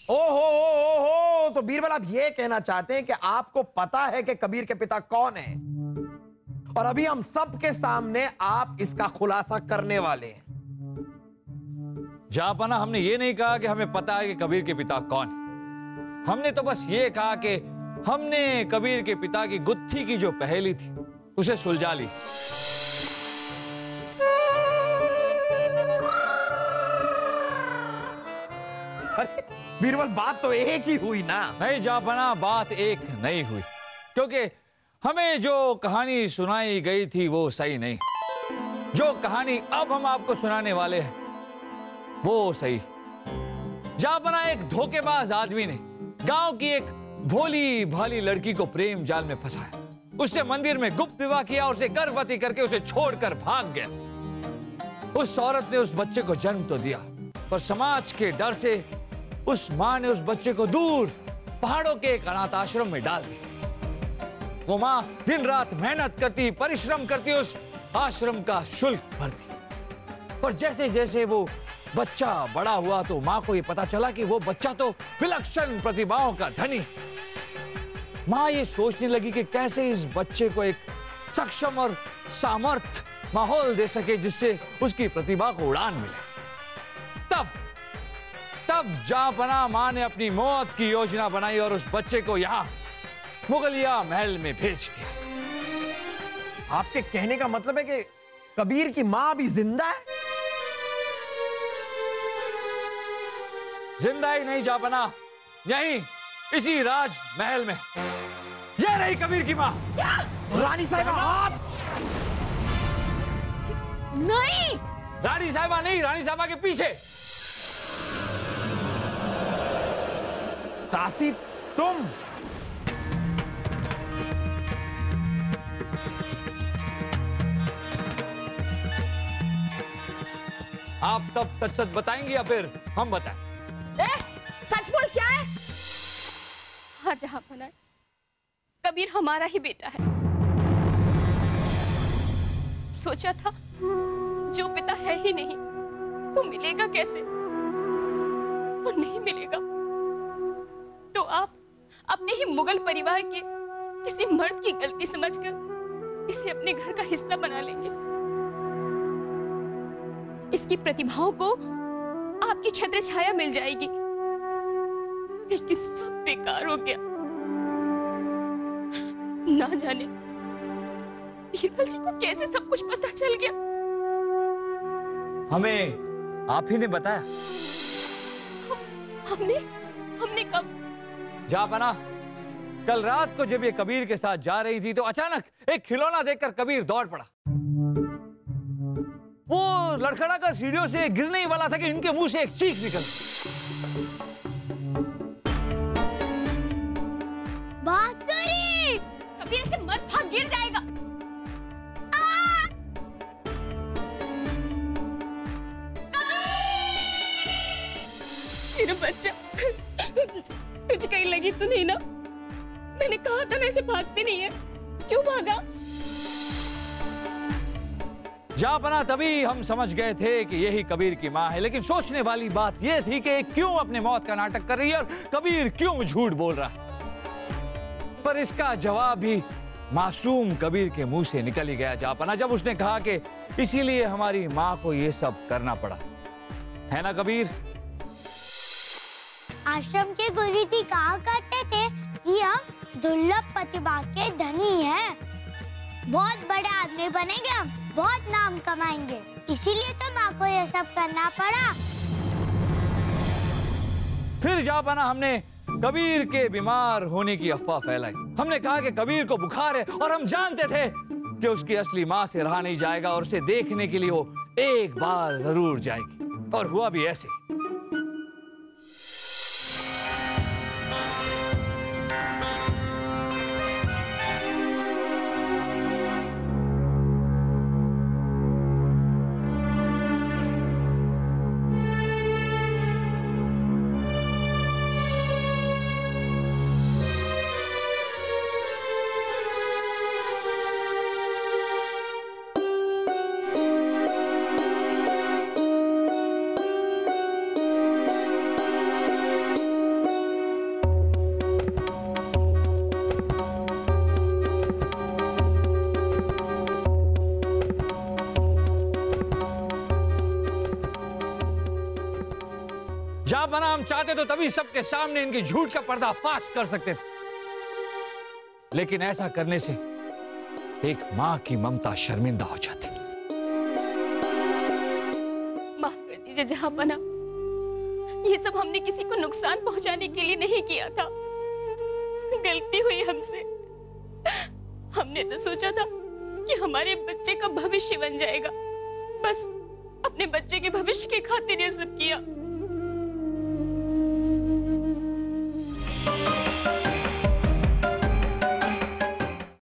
ओ, तो बीरबल आप ये कहना चाहते हैं कि आपको पता है कि कबीर के पिता कौन है, और अभी हम सबके सामने आप इसका खुलासा करने वाले हैं। जहापना, हमने ये नहीं कहा कि हमें पता है कि कबीर के पिता कौन है। हमने तो बस ये कहा कि हमने कबीर के पिता की गुत्थी की जो पहेली थी उसे सुलझा ली। अरे बीरबल, बात तो एक ही हुई ना। नहीं जहापना, बात एक नहीं हुई, क्योंकि हमें जो कहानी सुनाई गई थी वो सही नहीं। जो कहानी अब हम आपको सुनाने वाले हैं वो सही। जहापना, एक धोखेबाज आदमी ने गांव की एक भोली भाली लड़की को प्रेम जाल में फंसाया। उससे मंदिर में गुप्त विवाह किया और उसे गर्भवती करके उसे छोड़कर भाग गया। उस औरत ने उस बच्चे को जन्म तो दिया, पर समाज के डर से उस मां ने उस बच्चे को दूर पहाड़ों के एक अनाथ आश्रम में डाल दिया। वो मां दिन रात मेहनत करती, परिश्रम करती, उस आश्रम का शुल्क भरती। पर जैसे जैसे वो बच्चा बड़ा हुआ तो मां को ये पता चला कि वो बच्चा तो विलक्षण प्रतिभाओं का धनी। मां ये सोचने लगी कि कैसे इस बच्चे को एक सक्षम और सामर्थ माहौल दे सके जिससे उसकी प्रतिभा को उड़ान मिले। तब जहापना मां ने अपनी मौत की योजना बनाई और उस बच्चे को यहां मुगलिया महल में भेज दिया। आपके कहने का मतलब है कि कबीर की मां भी जिंदा है? जिंदा ही नहीं जहापना, यहीं इसी राज महल में। ये रही कबीर की मां। रानी साहिबा, आप नहीं। रानी साहिबा नहीं, रानी साहिबा के पीछे। तासी, तुम आप सब सच सच बताएंगे या फिर हम बताएं? सच बोल, क्या है? हाँ जहापना, कबीर हमारा ही बेटा है। सोचा था जो पिता है ही नहीं वो मिलेगा कैसे, वो नहीं मिलेगा तो आप अपने ही मुगल परिवार के किसी मर्द की गलती समझकर इसे अपने घर का हिस्सा बना लेंगे। इसकी प्रतिभाओं को आपकी छत्र छाया मिल जाएगी, लेकिन सब बेकार हो गया। ना जाने बीरबल जी को कैसे सब कुछ पता चल गया। हमें आप ही ने बताया। हमने कब? जहापना, कल रात को जब ये कबीर के साथ जा रही थी तो अचानक एक खिलौना देखकर कबीर दौड़ पड़ा। वो लड़खड़ा कर सीढ़ियों से गिरने ही वाला था कि इनके मुंह से एक चीख निकल। बांसुरी! कबीर से मत भाग, गिर जाएगा। मेरा बच्चा, तुझे कहीं लगी तो नहीं ना? मैंने कहा था ना ऐसे भागते नहीं है, क्यों भागा? जहापना, तभी हम समझ गए थे कि यही कबीर की मां है। लेकिन सोचने वाली बात यह थी कि क्यों अपने मौत का नाटक कर रही है और कबीर क्यों झूठ बोल रहा है। पर इसका जवाब भी मासूम कबीर के मुंह से निकल ही गया जहापना, जब उसने कहा कि इसीलिए हमारी मां को यह सब करना पड़ा। है ना कबीर? आश्रम के गुरुजी कहा करते थे कि हम दुर्लभ प्रतिभा के धनी हैं। बहुत बड़े आदमी बनेंगे, हम बहुत नाम कमाएंगे, इसीलिए तो माँ को ये सब करना पड़ा। फिर जहापना, हमने कबीर के बीमार होने की अफवाह फैलाई। हमने कहा कि कबीर को बुखार है और हम जानते थे कि उसकी असली माँ से रहा नहीं जाएगा और उसे देखने के लिए वो एक बार जरूर जाएगी। और हुआ भी ऐसे। जहां बना हम चाहते तो तभी सबके सामने इनकी झूठ का पर्दाफाश कर सकते थे, लेकिन ऐसा करने से एक मां की ममता शर्मिंदा हो जाती। माफ कर दीजिए जहां बना, ये सब हमने किसी को नुकसान पहुंचाने के लिए नहीं किया था। गलती हुई हमसे। हमने तो सोचा था कि हमारे बच्चे का भविष्य बन जाएगा, बस अपने बच्चे के भविष्य की खातिर ये सब किया।